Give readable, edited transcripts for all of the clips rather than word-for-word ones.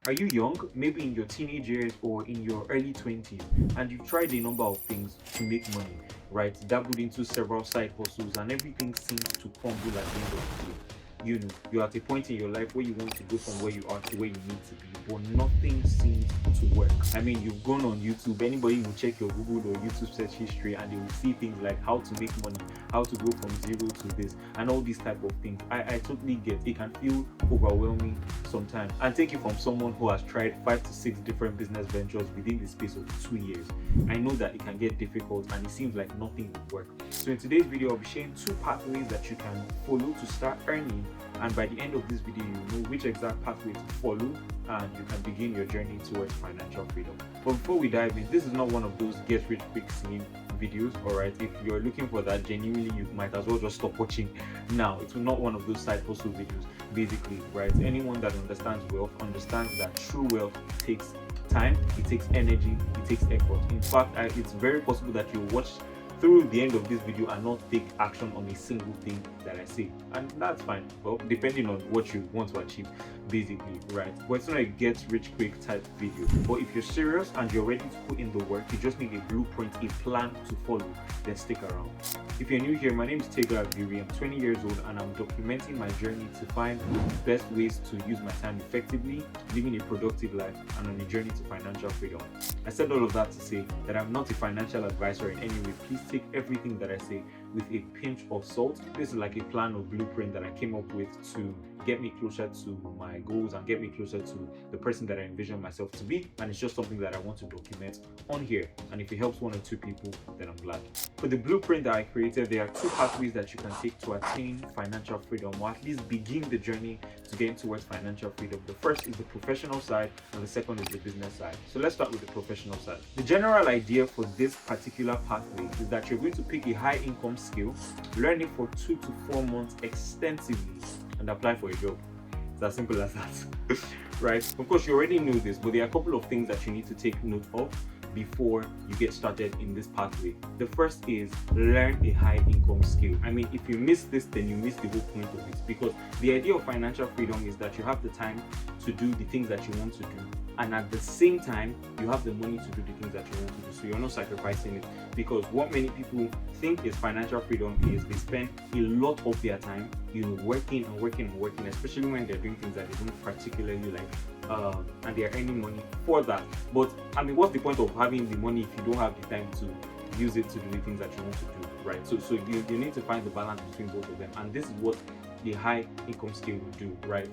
Are you young, maybe in your teenage years or in your early 20s, and you've tried a number of things to make money, right? Dabbled into several side hustles, and everything seems to crumble at the end of the day. You're at a point in your life where you want to go from where you are to where you need to be, but nothing seems to work. I mean, you've gone on YouTube, anybody will check your Google or YouTube search history and they will see things like how to make money, how to go from zero to this, and all these type of things. I totally get it. Can feel overwhelming sometimes. And take it from someone who has tried 5 to 6 different business ventures within the space of 2 years. I know that it can get difficult and it seems like nothing will work. So in today's video, I'll be sharing 2 pathways that you can follow to start earning, and by the end of this video you know which exact pathway to follow and you can begin your journey towards financial freedom. But before we dive in, this is not one of those get rich quick scheme videos. Alright, if you're looking for that, genuinely you might as well just stop watching now. It's not one of those side hustle videos. Basically, right, anyone that understands wealth understands that true wealth takes time, it takes energy, it takes effort. In fact, it's very possible that you watch through the end of this video and not take action on a single thing that I say, and that's fine. Well, depending on what you want to achieve, basically, right? But it's not a get rich quick type video. But if you're serious and you're ready to put in the work, you just need a blueprint, a plan to follow, then stick around. If you're new here, my name is Tega Abiri. I'm 20 years old and I'm documenting my journey to find the best ways to use my time effectively, living a productive life, and on a journey to financial freedom. I said all of that to say that I'm not a financial advisor in any way. Please take everything that I say with a pinch of salt. This is like a plan or blueprint that I came up with to get me closer to my goals and get me closer to the person that I envision myself to be, and it's just something that I want to document on here. And if it helps 1 or 2 people, then I'm glad. For the blueprint that I created, there are 2 pathways that you can take to attain financial freedom, or at least begin the journey to getting towards financial freedom. The first is the professional side and the second is the business side. So let's start with the professional side. The general idea for this particular pathway is that you're going to pick a high income skill, learn it for 2 to 4 months extensively, and apply for a job. It's as simple as that. Right? Of course, you already know this, but there are a couple of things that you need to take note of before you get started in this pathway. The first is learn a high income skill. I mean, if you miss this, then you miss the whole point of it, because the idea of financial freedom is that you have the time to do the things that you want to do, and at the same time you have the money to do the things that you want to do, so you're not sacrificing it. Because what many people think is financial freedom is they spend a lot of their time working and working and working, especially when they're doing things that they don't particularly like, and they're earning money for that. But I mean, what's the point of having the money if you don't have the time to use it to do the things that you want to do, right? So you need to find the balance between both of them, and this is what the high income skill will do, right?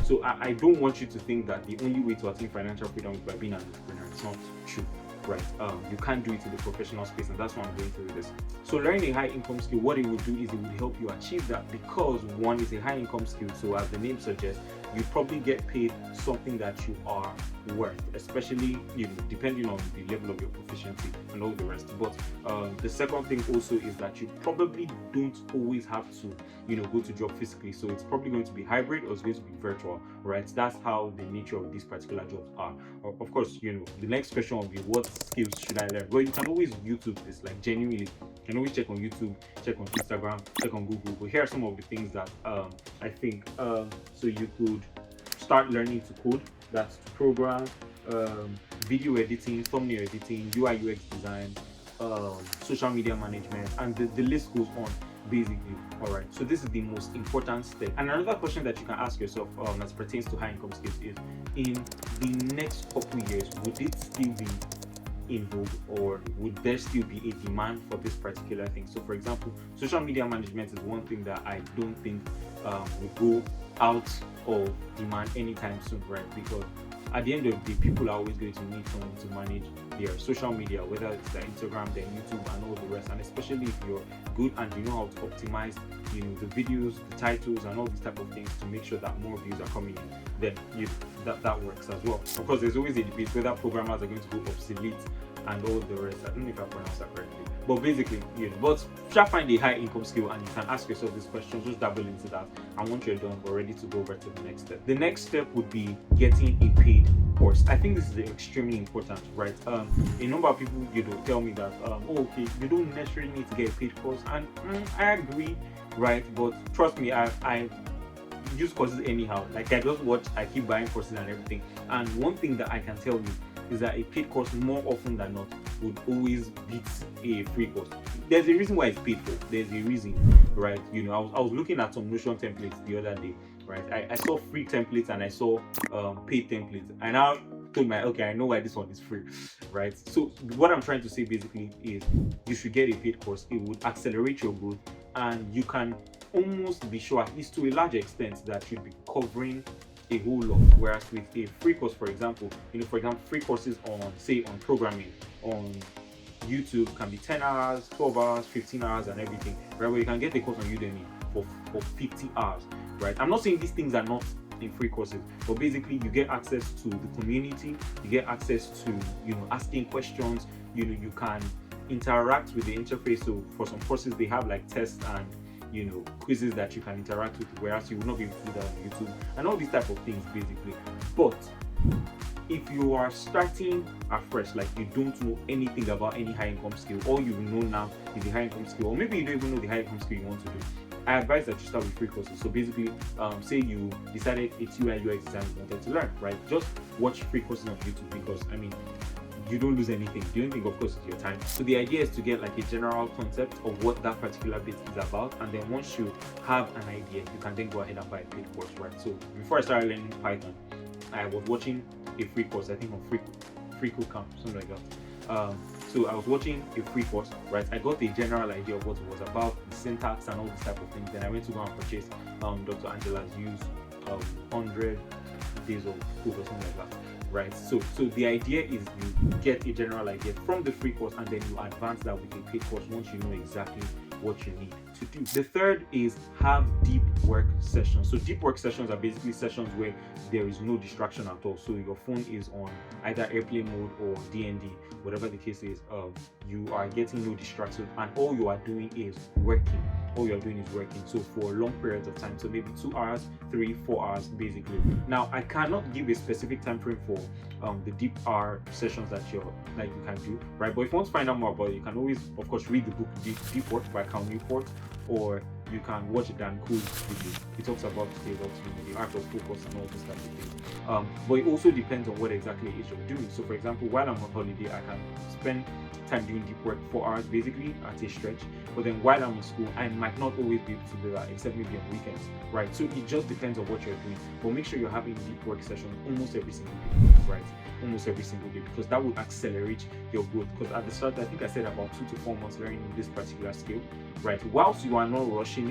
So I don't want you to think that the only way to attain financial freedom is by being an entrepreneur. It's not true, right? You can't do it in the professional space, and that's why I'm going through this. So learning a high income skill, what it will do is it will help you achieve that, because one is a high income skill, so as the name suggests, you probably get paid something that you are worth, especially depending on the level of your proficiency and all the rest. But the second thing also is that you probably don't always have to go to job physically, so it's probably going to be hybrid or it's going to be virtual, right? That's how the nature of these particular jobs are. Of course, the next question will be, what skills should I learn? Well, you can always YouTube this, like genuinely you can always check on YouTube, check on Instagram, check on Google. But here are some of the things that I think so you could start learning to code, that's to program, video editing, thumbnail editing, UI UX design, social media management, and the list goes on, basically. All right, so this is the most important step. And another question that you can ask yourself as pertains to high income skills is, in the next couple years, would it still be in vogue, or would there still be a demand for this particular thing? So for example, social media management is one thing that I don't think will go out of demand anytime soon, right? Because at the end of the day, people are always going to need someone to manage their social media, whether it's their Instagram, their YouTube, and all the rest. And especially if you're good and you know how to optimize the videos, the titles, and all these type of things to make sure that more views are coming in, then that works as well. Of course, there's always a debate whether programmers are going to go obsolete and all the rest. I don't know if I pronounced that correctly, but basically, but try find a high income skill and you can ask yourself this question, just dabble into that, and once you're done, we're ready to go over to the next step. The next step would be getting a paid course. I think this is extremely important, right? A number of people tell me that okay, you don't necessarily need to get a paid course, and I agree, right? But trust me, I use courses anyhow. Like I just watch, I keep buying courses and everything. And one thing that I can tell you is that a paid course more often than not would always beat a free course. There's a reason why it's paid for. There's a reason, right? I was looking at some Notion templates the other day, right? I saw free templates and I saw paid templates. I now told okay, I know why this one is free, right? So what I'm trying to say basically is you should get a paid course. It would accelerate your growth, and you can almost be sure, at least to a large extent, that you'll be covering a whole lot. Whereas with a free course, for example, free courses on programming on YouTube can be 10 hours, 12 hours, 15 hours, and everything, right? Where you can get a course on Udemy for 50 hours, right? I'm not saying these things are not in free courses, but basically you get access to the community, you get access to asking questions, you can interact with the interface. So for some courses they have like tests and quizzes that you can interact with, whereas you will not be able to do that on YouTube and all these type of things basically. But if you are starting afresh, like you don't know anything about any high income skill, all you know now is a high income skill, or maybe you don't even know the high income skill you want to do, I advise that you start with free courses. So basically, say you decided it's UI UX design you wanted to learn, right? Just watch free courses on YouTube, because you don't lose anything. The only thing, of course, is your time. So the idea is to get like a general concept of what that particular bit is about, and then once you have an idea, you can then go ahead and buy a paid course, right? So before I started learning Python, I was watching a free course, I think on free cool camp, something like that. So I was watching a free course, right? I got a general idea of what it was about, the syntax and all this type of things. Then I went to go and purchase Dr. Angela's use 100 days of code or something like that, right? So the idea is you get a general idea from the free course, and then you advance that with a paid course once you know exactly what you need to do. The third is have deep work sessions. So deep work sessions are basically sessions where there is no distraction at all. So your phone is on either airplane mode or DND, whatever the case is. You are getting no distractions, and all you are doing is working. So for long periods of time, so maybe 2 hours, 3-4 hours basically. Now I cannot give a specific time frame for the deep hour sessions that you can do, right? But if you want to find out more about it, you can always, of course, read the book Deep Work by Cal Newport, or you can watch Dan Cool's video. He talks about the art of focus and all this type of things. But it also depends on what exactly it is you're doing. So for example, while I'm on holiday, I can spend time doing deep work 4 hours basically at a stretch. But then while I'm in school, I might not always be able to do that, except maybe on weekends, right? So it just depends on what you're doing. But make sure you're having deep work sessions almost every single day, right? Almost every single day, because that will accelerate your growth. Because at the start, I think I said about 2 to 4 months learning this particular skill, right? Whilst you are not rushing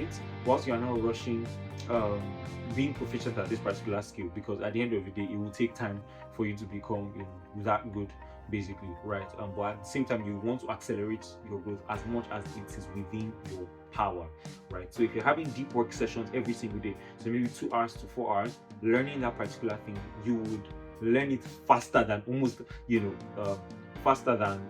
being proficient at this particular skill, because at the end of the day, it will take time for you to become that good, basically, right? But at the same time, you want to accelerate your growth as much as it is within your power, right? So if you're having deep work sessions every single day, so maybe 2 hours to 4 hours, learning that particular thing, you would learn it faster than faster than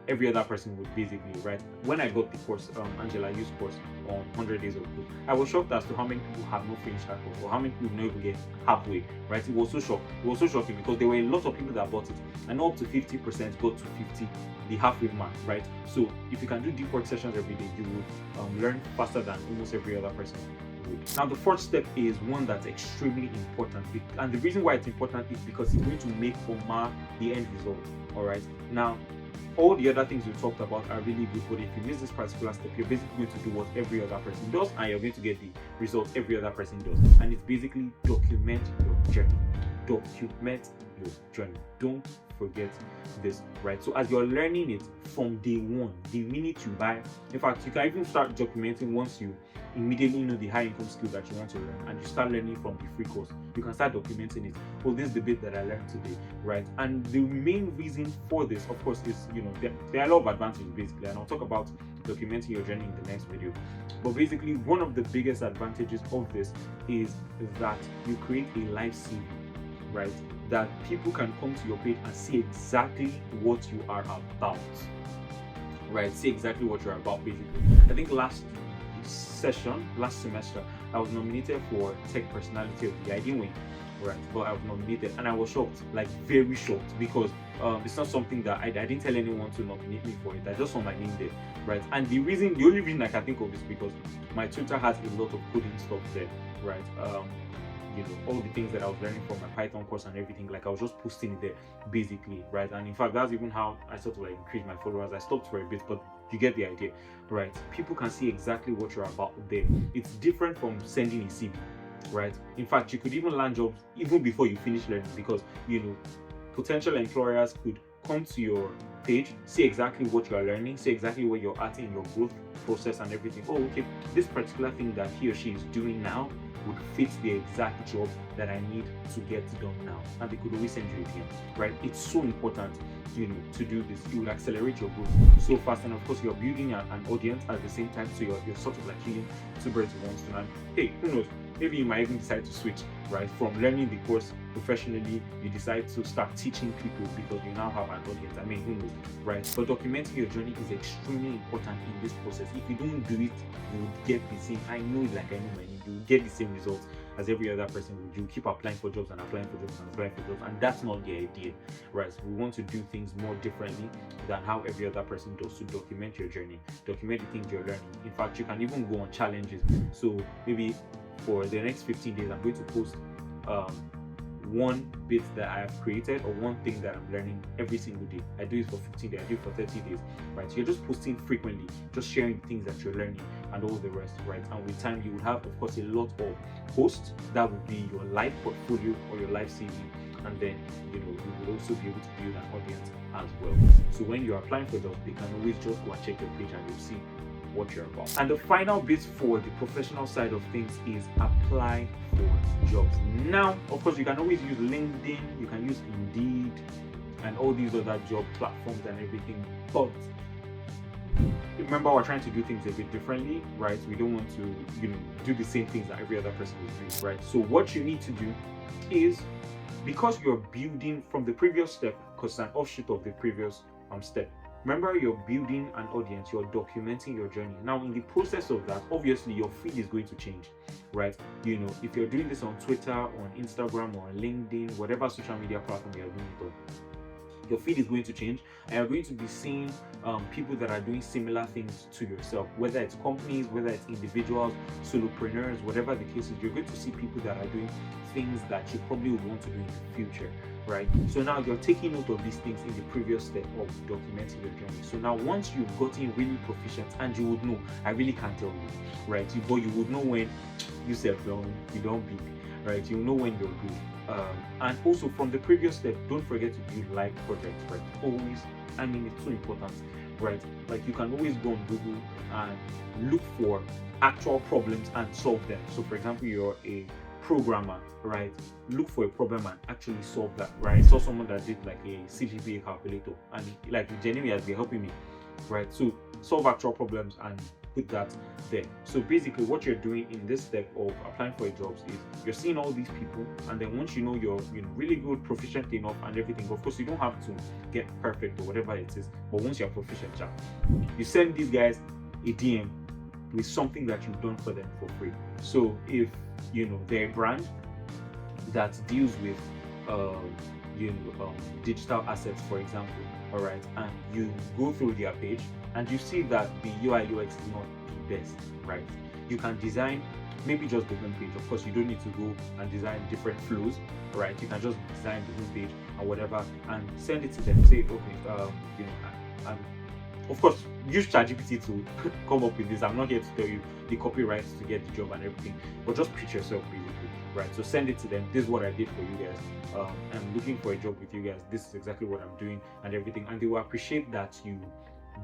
every other person would, basically, right? When I got the course, Angela used course on 100 days of code, I was shocked as to how many people have not finished that course, or how many people never get halfway, right? It was so shocking because there were a lot of people that bought it, and up to 50% got to 50, the halfway mark, right? So if you can do deep work sessions every day, you would learn faster than almost every other person would. Now the fourth step is one that's extremely important, and the reason why it's important is because it's going to make or mar the end result. All right, now all the other things we talked about are really good, but if you miss this particular step, you're basically going to do what every other person does, and you're going to get the results every other person does. And it's basically document your journey. Don't forget this, right? So as you're learning it from day one, the minute you buy, in fact, you can even start documenting once you immediately know the high income skill that you want to learn, and you start learning from the free course. You can start documenting it. Well, this is the bit that I learned today, right? And the main reason for this, of course, is there are a lot of advantages basically, and I'll talk about documenting your journey in the next video. But basically, one of the biggest advantages of this is that you create a live CV, right? That people can come to your page and see exactly what you are about, right? See exactly what you're about, basically. I think last semester, I was nominated for Tech Personality of the Year. I didn't win, right? But I was nominated, and I was shocked, like very shocked, because it's not something that I didn't tell anyone to nominate me for it. I just saw my name there, right? And the only reason I can think of is because my Twitter has a lot of coding stuff there, right? all the things that I was learning from my Python course and everything. Like I was just posting it there basically, right? And in fact, that's even how I sort of like increased my followers. I stopped for a bit, but you get the idea, right? People can see exactly what you're about there. It's different from sending a CV, right? In fact, you could even land jobs even before you finish learning, because potential employers could come to your page, see exactly what you are learning, see exactly where you're at in your growth process and everything. Oh, okay, this particular thing that he or she is doing now would fit the exact job that I need to get done now, and they could always send you a DM, right? It's so important, to do this. It will accelerate your growth so fast, and of course, you're building an audience at the same time, so you're sort of like killing two birds with one stone. And hey, who knows? Maybe you might even decide to switch, right? From learning the course professionally, you decide to start teaching people because you now have an audience. I mean, who knows, right? But documenting your journey is extremely important in this process. If you don't do it, you will get the same. I know my name. You will get the same results as every other person would. You keep applying for jobs and applying for jobs and applying for jobs, and that's not the idea, right? So we want to do things more differently than how every other person does. To document your journey, document the things you're learning. In fact, you can even go on challenges. So maybe for the next 15 days, I'm going to post one bit that I have created, or one thing that I'm learning every single day. I do it for 15 days, I do it for 30 days, right? So you're just posting frequently, just sharing the things that you're learning and all the rest, right? And with time, you will have, of course, a lot of posts that will be your live portfolio or your live CV. And then, you will also be able to build an audience as well. So when you're applying for jobs, they can always just go and check your page and you'll see what you're about. And the final bit for the professional side of things is apply for jobs. Now, of course, you can always use LinkedIn, you can use Indeed, and all these other job platforms and everything. But remember, we're trying to do things a bit differently, right? We don't want to, do the same things that every other person is doing, right? So what you need to do is, because you're building from the previous step, because it's an offshoot of the previous step. Remember, you're building an audience, you're documenting your journey. Now, in the process of that, obviously, your feed is going to change, right? If you're doing this on Twitter, on Instagram, or on LinkedIn, whatever social media platform you're doing it on, your feed is going to change, and you're going to be seeing people that are doing similar things to yourself, whether it's companies, whether it's individuals, solopreneurs, whatever the case is. You're going to see people that are doing things that you probably would want to do in the future, right? So now you're taking note of these things in the previous step of documenting your journey. So now, once you've gotten really proficient, and you would know, I really can't tell you, right? But you would know when you don't be, right? You know when you're good. And also, from the previous step, don't forget to build live projects, right? Always, it's so important, right? Like, you can always go on Google and look for actual problems and solve them. So for example, you're a programmer, right? Look for a problem and actually solve that, right? I saw someone that did like a CGPA calculator, and like genuinely has been helping me, right? So solve actual problems and put that there. So basically, what you're doing in this step of applying for jobs is you're seeing all these people, and then once you know you're really good, proficient enough and everything, of course you don't have to get perfect or whatever it is, but once you're proficient, you send these guys a DM with something that you've done for them for free. So if they're a brand that deals with digital assets, for example, all right, and you go through their page and you see that the UI UX is not the best, right? You can design maybe just the home page. Of course, you don't need to go and design different flows, right? You can just design the home page or whatever and send it to them. Say, okay, and of course, use ChatGPT to come up with this. I'm not here to tell you the copyrights to get the job and everything, but just pitch yourself basically, right? So send it to them. This is what I did for you guys. I'm looking for a job with you guys. This is exactly what I'm doing and everything, and they will appreciate that you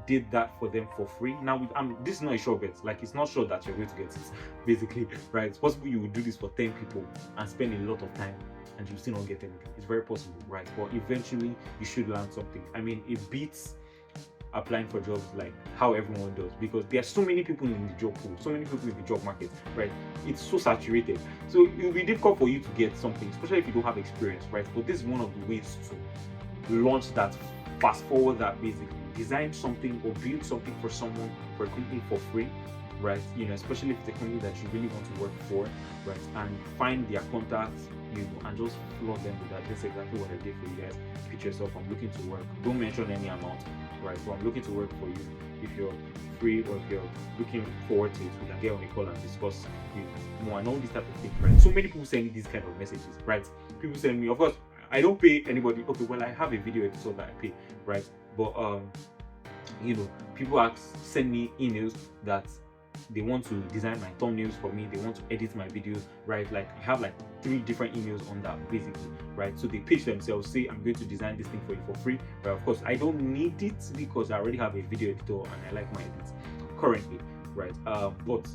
did that for them for free. Now, this is not a sure bet. Like, it's not sure that you're going to get it, basically, right? It's possible you will do this for 10 people and spend a lot of time and you still not get anything. It's very possible, right? But eventually, you should learn something. It beats applying for jobs like how everyone does, because there are so many people in the job pool, so many people in the job market, right? It's so saturated, so it will be difficult for you to get something, especially if you don't have experience, right? But this is one of the ways to launch that, fast forward that, basically design something or build something for someone, for a company, for free, right? Especially if it's a company that you really want to work for, right? And find their contacts, and just flood them with that. That's exactly what I did for you guys. Pitch yourself, I'm looking to work. Don't mention any amount, right? So I'm looking to work for you, if you're free or if you're looking forward to it, we can get on a call and discuss more and all these type of things, right? So many people send me these kind of messages, right? People send me, of course, I don't pay anybody. Okay, well, I have a video episode that I pay, right? But people send me emails that they want to design my thumbnails for me, they want to edit my videos, right? Like I have like 3 different emails on that basically, right? So they pitch themselves, say I'm going to design this thing for you for free, but of course I don't need it because I already have a video editor and I like my edits currently, right? But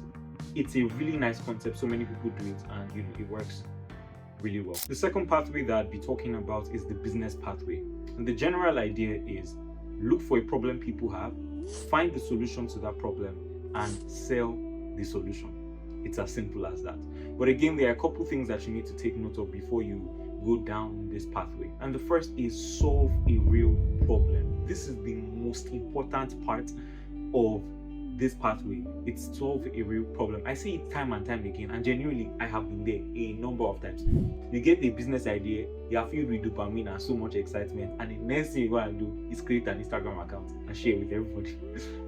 it's a really nice concept. So many people do it, and it works really well. The second pathway that I'd be talking about is the business pathway, and the general idea is look for a problem people have, find the solution to that problem, and sell the solution. It's as simple as that. But again, there are a couple things that you need to take note of before you go down this pathway. And the first is solve a real problem. This is the most important part of this pathway. It's solve a real problem. I see it time and time again, and genuinely I have been there a number of times. You get a business idea, you are filled with dopamine and so much excitement, and the next thing you go and do is create an Instagram account and share with everybody.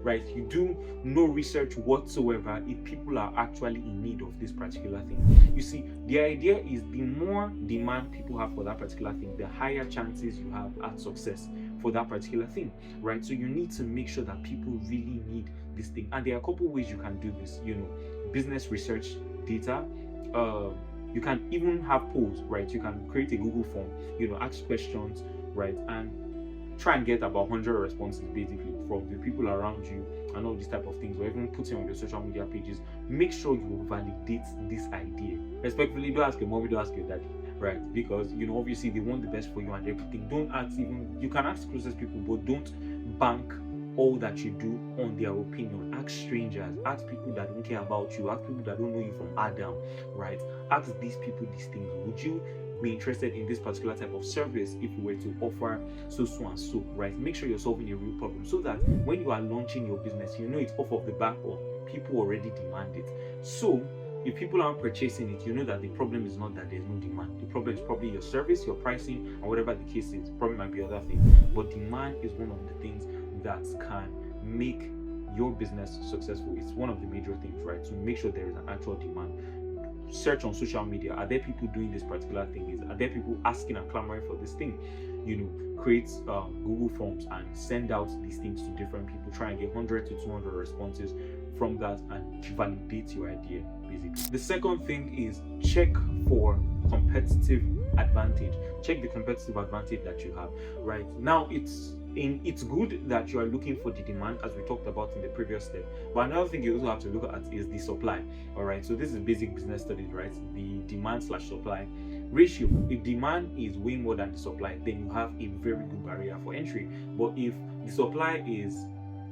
Right? You do no research whatsoever if people are actually in need of this particular thing. You see, the idea is the more demand people have for that particular thing, the higher chances you have at success for that particular thing, right? So you need to make sure that people really need this thing, and there are a couple ways you can do this. Business research data. You can even have polls, right? You can create a Google form, ask questions, right, and try and get about 100 responses basically from the people around you and all these type of things, or even put it on your social media pages. Make sure you validate this idea. Respectfully, don't ask your mommy, don't ask your daddy, right? Because obviously they want the best for you and everything. Don't ask you can ask closest people, but don't bank all that you do on their opinion. Ask strangers, ask people that don't care about you, ask people that don't know you from Adam, right? Ask these people these things. Would you be interested in this particular type of service if we were to offer so and so, right? Make sure you're solving a real problem so that when you are launching your business, it's off of the back of people already demand it. So if people aren't purchasing it, that the problem is not that there's no demand. The problem is probably your service, your pricing, and whatever the case is. Probably might be other things, but demand is one of the things that can make your business successful. It's one of the major things, right? To make sure there is an actual demand. Search on social media. Are there people doing this particular thing? Are there people asking and clamoring for this thing? Create Google forms and send out these things to different people. Try and get 100 to 200 responses from that and validate your idea, basically. The second thing is check for competitive advantage. Check the competitive advantage that you have. Right now, it's good that you are looking for the demand, as we talked about in the previous step, but another thing you also have to look at is the supply. All right, so this is basic business studies, right? The demand/supply ratio. If demand is way more than the supply, then you have a very good barrier for entry. But if the supply is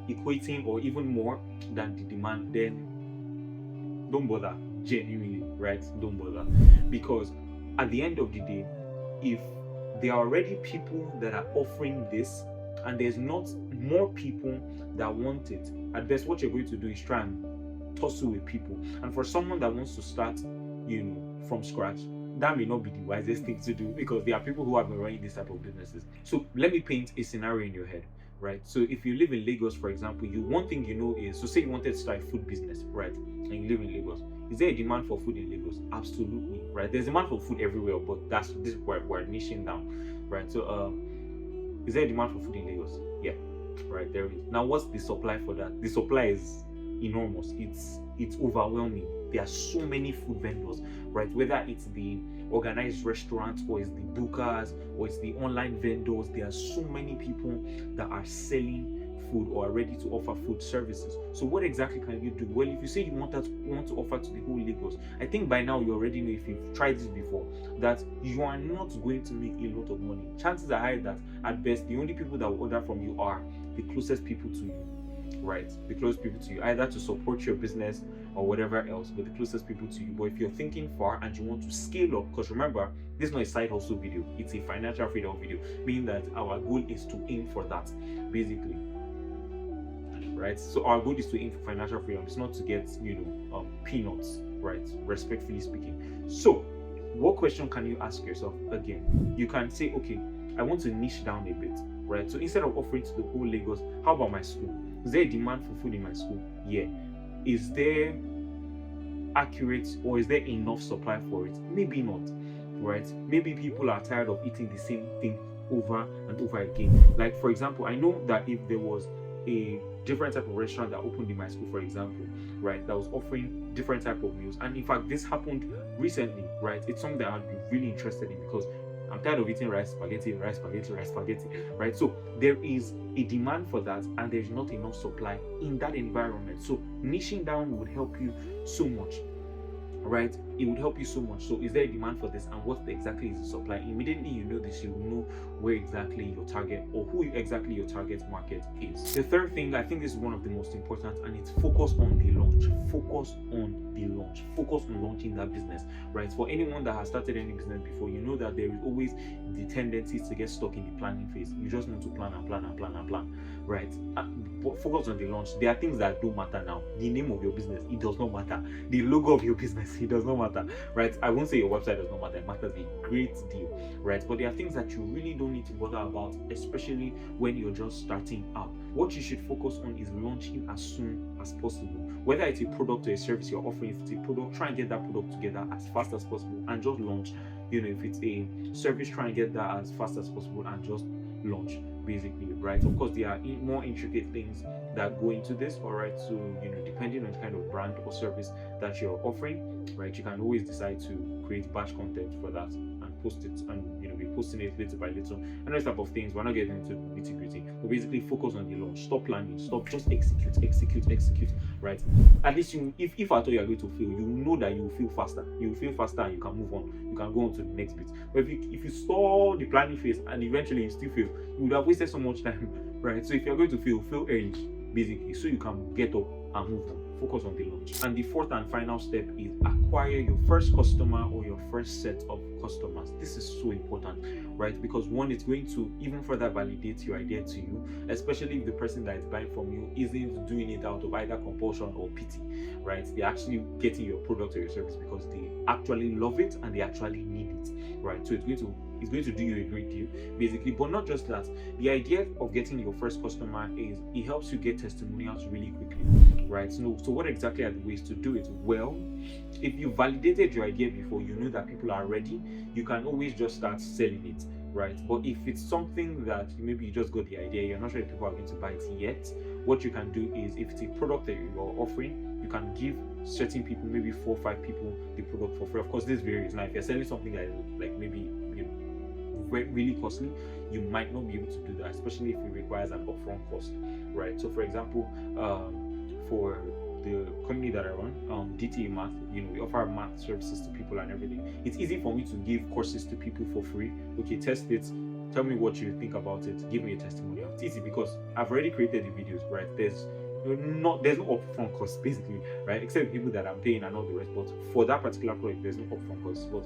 equating or even more than the demand, then don't bother. Genuinely, right? Don't bother, because at the end of the day, if there are already people that are offering this and there's not more people that want it, at best what you're going to do is try and tussle with people. And for someone that wants to start from scratch, that may not be the wisest thing to do, because there are people who have been running this type of businesses. So let me paint a scenario in your head, right? So if you live in Lagos, for example, one thing is, so say you wanted to start a food business, right? And you live in Lagos. Is there a demand for food in Lagos? Absolutely, right? There's demand for food everywhere, but this is where we're niching down, right? So is there a demand for food in Lagos? Yeah, right, there is. Now what's the supply for that? The supply is enormous. It's overwhelming. There are so many food vendors, right? Whether it's the organized restaurants, or it's the bookers, or it's the online vendors, there are so many people that are selling food or are ready to offer food services. So what exactly can you do? Well, if you say you want to offer to the whole Lagos, I think by now you already know, if you've tried this before, that you are not going to make a lot of money. Chances are high that at best the only people that will order from you are the closest people to you, right? The closest people to you, either to support your business or whatever else, but the closest people to you. But if you're thinking far and you want to scale up, because remember, this is not a side hustle video, it's a financial freedom video, meaning that our goal is to aim for that, basically. Right, so our goal is to aim for financial freedom. It's not to get peanuts, right? Respectfully speaking. So what question can you ask yourself? Again, you can say, okay, I want to niche down a bit, right? So instead of offering to the whole Lagos, how about my school? Is there a demand for food in my school? Yeah. Is there accurate, or is there enough supply for it? Maybe not, right? Maybe people are tired of eating the same thing over and over again. Like, for example, I know that if there was a different type of restaurant that opened in my school, for example, right, that was offering different type of meals, and in fact this happened recently, right, it's something that I'd be really interested in, because I'm tired of eating rice, spaghetti, rice, spaghetti, rice, spaghetti, right? So there is a demand for that, and there's not enough supply in that environment. So niching down would help you so much, right? It would help you so much. So is there a demand for this, and what exactly is the supply? Immediately you know this, you will know where exactly your target, or who exactly your target market is. The third thing, I think this is one of the most important, and it's focus on the launch. Focus on the launch. Focus on launching that business, right? For anyone that has started any business before, you know that there is always the tendency to get stuck in the planning phase. You just need to plan and plan and plan and plan, right? But focus on the launch. There are things that don't matter now. The name of your business, it does not matter. The logo of your business, it does not matter, right? I won't say your website does not matter. It matters a great deal, right? But there are things that you really don't need to bother about, especially when you're just starting out. What you should focus on is launching as soon as possible. Whether it's a product or a service you're offering, if it's a product, try and get that product together as fast as possible and just launch. If it's a service, try and get that as fast as possible and just launch, basically, right? Of course, there are more intricate things that go into this, all right? So, depending on the kind of brand or service that you're offering, right, you can always decide to create batch content for that and post it, and be posting it little by little and those type of things. We're not getting into nitty-gritty, but basically focus on the launch. Stop planning, stop, just execute, right? At least if at all you're going to fail, you know that you will feel faster, and you can move on, you can go on to the next bit. But if you stall the planning phase and eventually you still fail, you would have wasted so much time, right? So if you're going to fail early, basically, so you can get up and move on. Focus on the launch. And the fourth and final step is acquire your first customer or your first set of customers. This is so important, right? Because one, it's going to even further validate your idea to you, especially if the person that is buying from you isn't doing it out of either compulsion or pity, right? They're actually getting your product or your service because they actually love it and they actually need it, right? So it's going to do you a great deal, basically. But not just that, the idea of getting your first customer is it helps you get testimonials really quickly, right? So what exactly are the ways to do it? Well, if you validated your idea before, you know that people are ready, you can always just start selling it, right? But if it's something that maybe you just got the idea, you're not sure if people are going to buy it yet, what you can do is, if it's a product that you're offering, you can give certain people, maybe 4 or 5 people, the product for free. Of course, this varies. Now, if you're selling something that is like maybe really costly, you might not be able to do that, especially if it requires an upfront cost, right? So for example, for the company that I run, DTE Math, we offer math services to people and everything. It's easy for me to give courses to people for free. Okay, test it, tell me what you think about it, give me a testimonial. It's easy because I've already created the videos, right? There's no upfront cost, basically, right? Except people that I'm paying and all the rest. But for that particular product, there's no upfront cost. But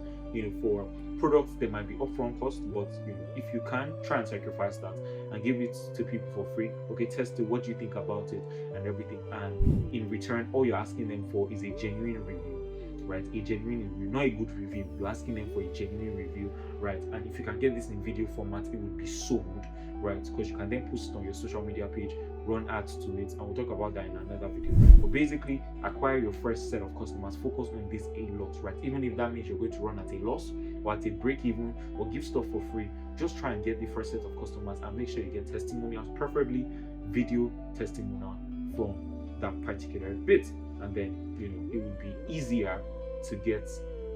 for products, there might be upfront cost. But if you can, try and sacrifice that and give it to people for free. Okay, test it. What do you think about it and everything? And in return, all you're asking them for is a genuine review, right? A genuine review, not a good review. You're asking them for a genuine review, right? And if you can get this in video format, it would be so good, right? Because you can then post it on your social media page, run ads to it, and we'll talk about that in another video. But basically, acquire your first set of customers. Focus on this a lot, right? Even if that means you're going to run at a loss or at a break even or give stuff for free, just try and get the first set of customers and make sure you get testimonials, preferably video testimonial from that particular bit, and then it will be easier to get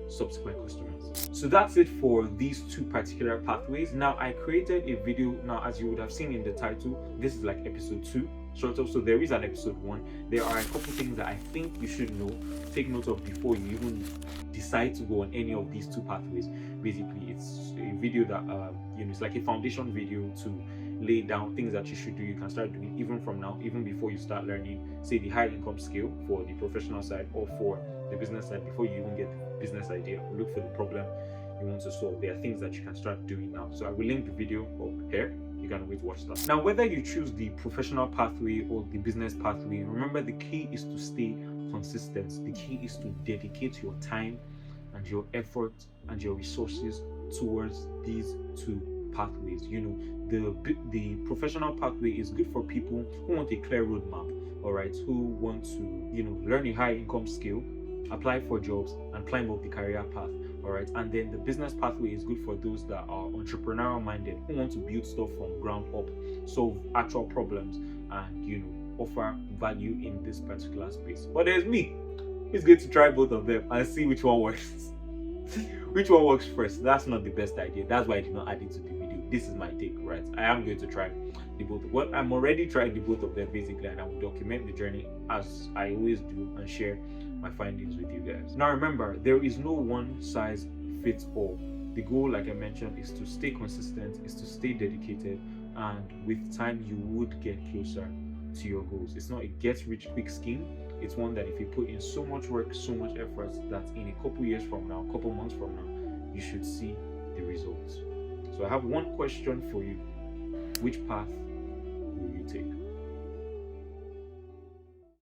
subsequent customers. So that's it for these 2 particular pathways. Now, I created a video. Now, as you would have seen in the title, this is like episode 2 sort of. So there is an episode 1. There are a couple things that I think you should know, take note of before you even decide to go on any of these 2 pathways. Basically, it's a video that it's like a foundation video to lay down things that you should do. You can start doing even from now, even before you start learning, say, the high income scale for the professional side or for the business side. Before you even get the business idea or look for the problem you want to solve, there are things that you can start doing now. So I will link the video up here. You can always watch that. Now, whether you choose the professional pathway or the business pathway, remember the key is to stay consistent. The key is to dedicate your time and your effort and your resources towards these 2 pathways. The professional pathway is good for people who want a clear roadmap, all right, who want to, learn a high income skill, apply for jobs, and climb up the career path. All right, and then the business pathway is good for those that are entrepreneurial minded, who want to build stuff from ground up, solve actual problems, and offer value in this particular space. But there's me. It's good to try both of them and see which one works. Which one works first? That's not the best idea. That's why I did not add it to the video. This is my take, right? I am going to try the both. Well, I'm already trying the both of them basically, and I will document the journey as I always do and share my findings with you guys. Now remember, there is no one size fits all. The goal, like I mentioned, is to stay consistent, is to stay dedicated, and with time you would get closer to your goals. It's not a get rich quick scheme. It's one that if you put in so much work, so much effort, that in a couple years from now, a couple months from now, you should see the results. So I have one question for you. Which path will you take?